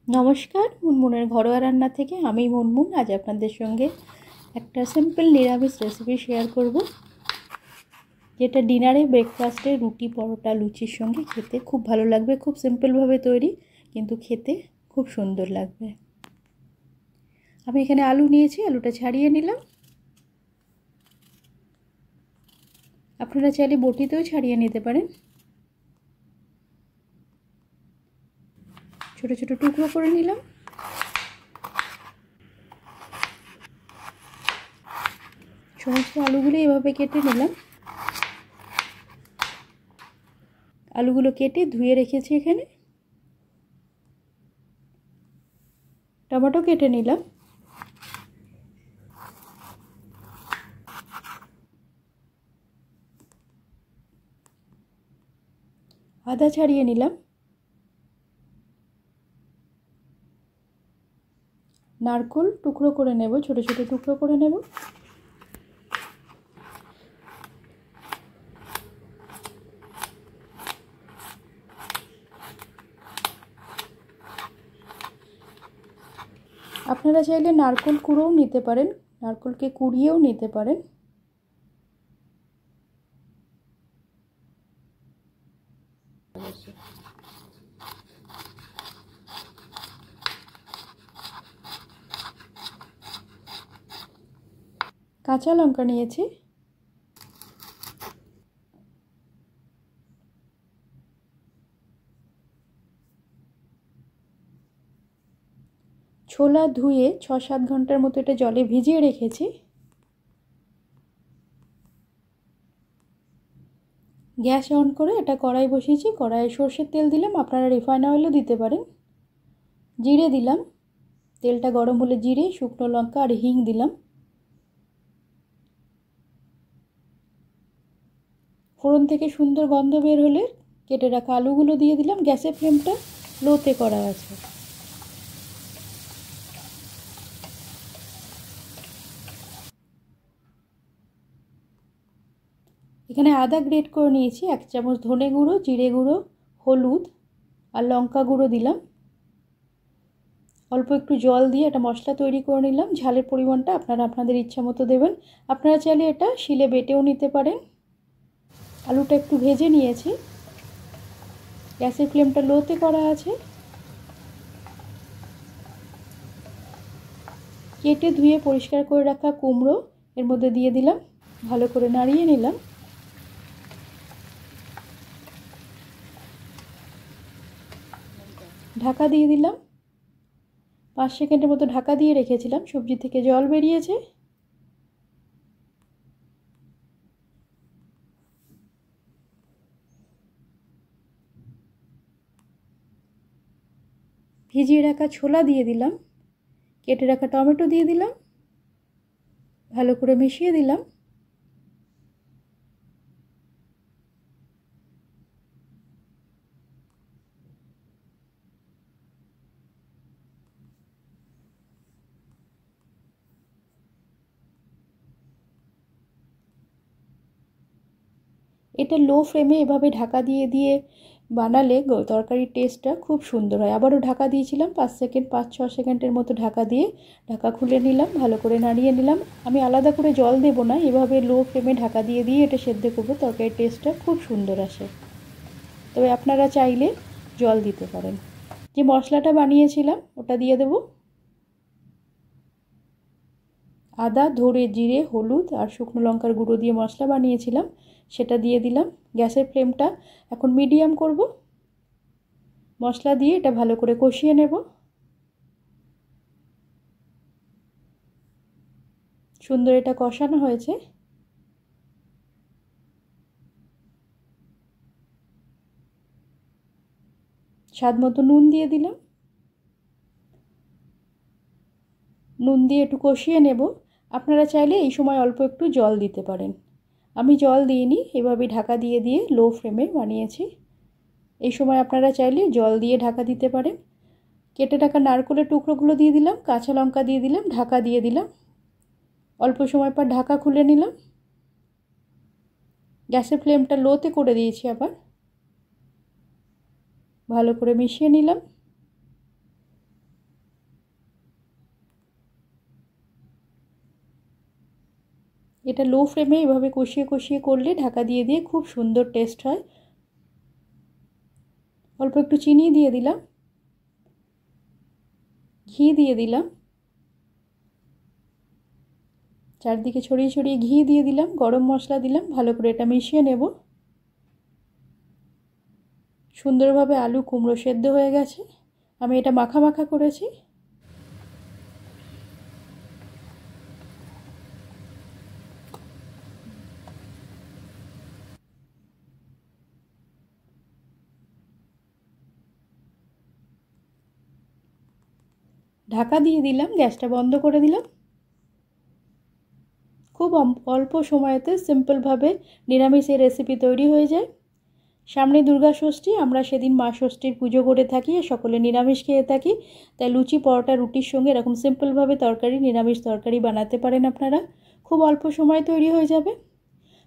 নমস্কার, মুনমুনের ঘরোয়া রান্না থেকে আমি মুনমুন আজ আপনাদের সঙ্গে একটা সিম্পল নিরামিষ রেসিপি শেয়ার করব, যেটা ডিনারে, ব্রেকফাস্টে, রুটি, পরোটা, লুচির সঙ্গে খেতে খুব ভালো লাগবে। খুব সিম্পলভাবে তৈরি, কিন্তু খেতে খুব সুন্দর লাগবে। আমি এখানে আলু নিয়েছি, আলুটা ছাড়িয়ে নিলাম। আপনারা চাইলে বটিতেও ছাড়িয়ে নিতে পারেন। ছোট ছোট টুকরো করে নিলাম। সমস্ত আলুগুলো এভাবে কেটে নিলাম। আলুগুলো কেটে ধুয়ে রেখেছি এখানে। টমেটো কেটে নিলাম। আদা ছাড়িয়ে নিলাম। নারকেল টুকরো করে নেব, ছোট ছোট টুকরো করে নেব। আপনারা চাইলে নারকেল কুড়োও নিতে পারেন, নারকেলকে কুড়িয়েও নিতে পারেন। কাঁচা লঙ্কা নিয়েছি। ছোলা ধুয়ে 6-7 ঘন্টার মতো এটা জলে ভিজিয়ে রেখেছি। গ্যাস অন করে এটা কড়াই বসিয়েছি। কড়াইয়ে সর্ষের তেল দিলাম, আপনারা রিফাইন অয়েলও দিতে পারেন। জিরে দিলাম। তেলটা গরম হলে জিরে, শুকনো লঙ্কা আর হিং দিলাম। ফোড়ন থেকে সুন্দর গন্ধ বের হলে কেটে রাখা আলুগুলো দিয়ে দিলাম। গ্যাসের ফ্লেমটা লোতে করা আছে। এখানে আদা গ্রেট করে নিয়েছি। 1 চামচ ধনে গুঁড়ো, জিরে গুঁড়ো, হলুদ আর লঙ্কা গুঁড়ো দিলাম। অল্প একটু জল দিয়ে একটা মশলা তৈরি করে নিলাম। ঝালের পরিমাণটা আপনারা আপনাদের ইচ্ছা মতো দেবেন। আপনারা চাইলে এটা শিলে বেটেও নিতে পারেন। আলুটা একটু ভেজে নিয়েছি। গ্যাসের ফ্লেমটা লোতে করা আছে। কেটে ধুয়ে পরিষ্কার করে রাখা কুমড়ো এর মধ্যে দিয়ে দিলাম। ভালো করে নাড়িয়ে নিলাম। ঢাকা দিয়ে দিলাম। 5 সেকেন্ডের মতো ঢাকা দিয়ে রেখেছিলাম। সবজি থেকে জল বেরিয়েছে। ভিজিয়ে রাখা ছোলা দিয়ে দিলাম। কেটে রাখা টমেটো দিয়ে দিলাম। ভালো করে মিশিয়ে দিলাম। এটা লো ফ্লেমে এভাবে ঢাকা দিয়ে দিয়ে বানালে তরকারির টেস্টটা খুব সুন্দর হয়। আবারও ঢাকা দিয়েছিলাম 5-6 সেকেন্ডের মতো ঢাকা দিয়ে ঢাকা খুলে নিলাম। ভালো করে নাড়িয়ে নিলাম। আমি আলাদা করে জল দেব না, এভাবে লো ফ্লেমে ঢাকা দিয়ে দিয়ে এটা সেদ্ধ করবো। তরকারির টেস্টটা খুব সুন্দর আসে। তবে আপনারা চাইলে জল দিতে পারেন। যে মশলাটা বানিয়েছিলাম ওটা দিয়ে দেব। আদা, ধরে, জিরে, হলুদ আর শুকনো লঙ্কার গুঁড়ো দিয়ে মশলা বানিয়েছিলাম, সেটা দিয়ে দিলাম। গ্যাসের ফ্লেমটা এখন মিডিয়াম করব। মশলা দিয়ে এটা ভালো করে কষিয়ে নেব। সুন্দর এটা কষানো হয়েছে। স্বাদ মতো নুন দিয়ে দিলাম। নুন দিয়ে একটু কষিয়ে নেব। আপনারা চাইলে এই সময় অল্প একটু জল দিতে পারেন। আমি জল দিইনি, এভাবে ঢাকা দিয়ে দিয়ে লো ফ্লেমে বানিয়েছি। এই সময় আপনারা চাইলে জল দিয়ে ঢাকা দিতে পারেন। কেটে রাখা নারকেলের টুকরোগুলো দিয়ে দিলাম। কাঁচা লঙ্কা দিয়ে দিলাম। ঢাকা দিয়ে দিলাম। অল্প সময় পর ঢাকা খুলে নিলাম। গ্যাসের ফ্লেমটা লোতে করে দিয়েছি। আবার ভালো করে মিশিয়ে নিলাম। এটা লো ফ্লেমে এভাবে কষিয়ে কষিয়ে করলে ঢাকা দিয়ে দিয়ে খুব সুন্দর টেস্ট হয়। অল্প একটু চিনি দিয়ে দিলাম, ঘি দিয়ে দিলাম, চারদিকে ছড়িয়ে ছড়িয়ে ঘি দিয়ে দিলাম, গরম মশলা দিলাম। ভালো করে এটা মিশিয়ে নেব। সুন্দরভাবে আলু কুমড়ো সেদ্ধ হয়ে গেছে। আমি এটা মাখা মাখা করেছি। ঢাকা দিয়ে দিলাম, গ্যাসটা বন্ধ করে দিলাম। খুব অল্প সময়তে সিম্পলভাবে নিরামিষ এই রেসিপি তৈরি হয়ে যায়। সামনে দুর্গা ষষ্ঠী, আমরা সেদিন মা ষষ্ঠীর পুজো করে থাকি, সকলে নিরামিষ খেয়ে থাকি। তাই লুচি পরোটা রুটির সঙ্গে এরকম সিম্পলভাবে তরকারি, নিরামিষ তরকারি বানাতে পারেন আপনারা। খুব অল্প সময় তৈরি হয়ে যাবে।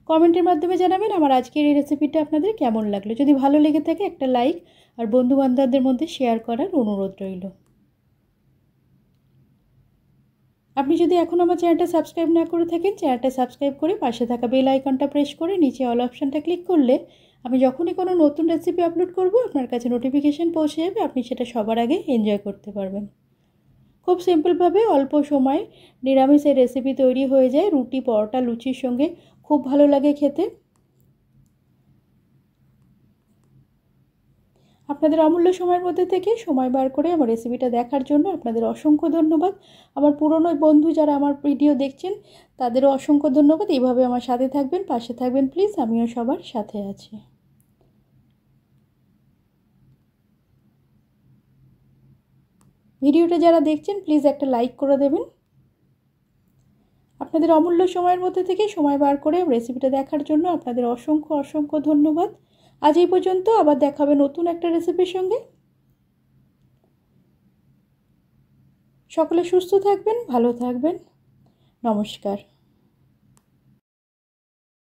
কমেন্টের মাধ্যমে জানাবেন আমার আজকের এই রেসিপিটা আপনাদের কেমন লাগলো। যদি ভালো লেগে থাকে একটা লাইক আর বন্ধুবান্ধবদের মধ্যে শেয়ার করার অনুরোধ রইল। আপনি যদি এখন আমার চ্যানেলটা সাবস্ক্রাইব না করে থাকেন, চ্যানেলটা সাবস্ক্রাইব করে পাশে থাকা বেল আইকনটা প্রেস করে নিচে অল অপশানটা ক্লিক করলে আমি যখনই কোনো নতুন রেসিপি আপলোড করব আপনার কাছে নোটিফিকেশান পৌঁছে যাবে, আপনি সেটা সবার আগে এনজয় করতে পারবেন। খুব সিম্পলভাবে অল্প সময় নিরামিষ এই রেসিপি তৈরি হয়ে যায়। রুটি পরোটা লুচির সঙ্গে খুব ভালো লাগে খেতে। আপনাদের অমূল্য সময়ের মধ্যে থেকে সময় বার করে আমার রেসিপিটা দেখার জন্য আপনাদের অসংখ্য ধন্যবাদ। আমার পুরনো বন্ধু যারা আমার ভিডিও দেখছেন তাদেরও অসংখ্য ধন্যবাদ। এইভাবে আমার সাথে থাকবেন, পাশে থাকবেন প্লিজ, আমিও সবার সাথে আছি। ভিডিওটা যারা দেখছেন প্লিজ একটা লাইক করে দেবেন। আপনাদের অমূল্য সময়ের মধ্যে থেকে সময় বার করে রেসিপিটা দেখার জন্য আপনাদের অসংখ্য অসংখ্য ধন্যবাদ। আজ এই পর্যন্ত, আবার দেখা হবে নতুন একটা রেসিপির সঙ্গে। সকলে সুস্থ থাকবেন, ভালো থাকবেন। নমস্কার।